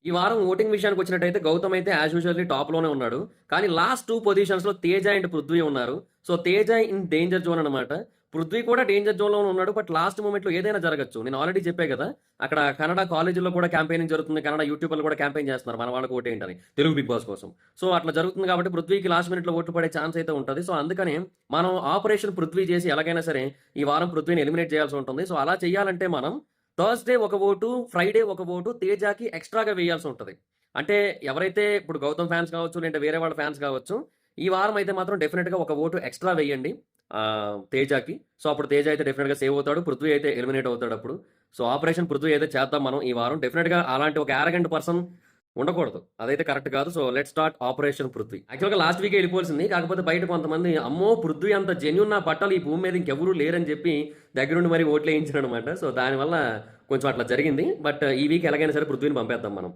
ఈ వారం ఓటింగ్ విషయానికి వచ్చినట్టయితే గౌతమ్ అయితే యాజ్ యూజువల్లీ టాప్‌లోనే ఉన్నాడు. కానీ లాస్ట్ 2 పొజిషన్స్‌లో తేజ అండ్ పృథ్వీ ఉన్నారు. So Teja in danger zone అనమాట. పృథ్వీ కూడా డేంజర్ జోన్‌లోనే ఉన్నాడు. బట్ లాస్ట్ మొమెంట్‌లో ఏదైనా జరగొచ్చు. నేను ఆల్రెడీ చెప్పా గదా! అక్కడ కన్నడ కాలేజీల్లో కూడా క్యాంపెయినింగ్ జరుగుతుంది. కన్నడ యూట్యూబర్లు కూడా క్యాంపెయిన్ చేస్తున్నారు. మన వాళ్ళకి ఓటేయండని. తెలుగు బిగ్ బాస్ కోసం. సో అట్లా జరుగుతుంది కాబట్టి పృథ్వీకి లాస్ట్ మినిట్‌లో ఓట్లు పడే ఛాన్స్ అయితే ఉంటది. సో అందుకనే మనం ఆపరేషన్ పృథ్వీ చేసి ఎలాగైనా సరే ఈ వారం పృథ్వీని ఎలిమినేట్ చేయాల్సి ఉంటుంది. సో అలా చేయాలంటే మనం థర్స్‌డే ఒక ఓటు, ఫ్రైడే ఒక ఓటు తేజాకి ఎక్స్‌ట్రాగా వేయాల్సి ఉంటది. అంటే ఎవరైతే ఇప్పుడు గౌతమ్ ఫ్యాన్స్ కావచ్చు, లేదంటే వేరే వాళ్ళ ఫ్యాన్స్ కావచ్చు, ఈ వారం అయితే మాత్రం డెఫినిట్‌గా ఒక ఓటు ఎక్స్‌ట్రా వేయండి తేజాకి. సో అప్పుడు తేజ అయితే డెఫినిట్‌గా సేవ్ అవుతాడు. పృథ్వీ అయితే ఎలిమినేట్ అవుతాడప్పుడు. సో ఆపరేషన్ పృథ్వీ అయితే చేద్దాం మనం ఈ వారం. డెఫినిట్‌గా అలాంటి ఒక యారగెంట్ పర్సన్ ఉండకూడదు. అదైతే కరెక్ట్ కాదు. So let's start operation Prithvi. యాక్చువల్‌గా లాస్ట్ వీకే ఎళ్ళిపోవాల్సింది. కాకపోతే బయట కొంతమంది అమ్మో! పృథ్వీ అంత జెన్యూన్ నా బట్టలు ఈ భూమి మీద ఇంకెవరు లేరని చెప్పి దగ్గరుండి మరి ఓట్లేయించారనమాట. సో దానివల్ల కొంచెం అట్లా జరిగింది. బట్ ఈ వీక్ ఎలాగైనా సరే పృథ్వీని పంపేద్దాం మనం.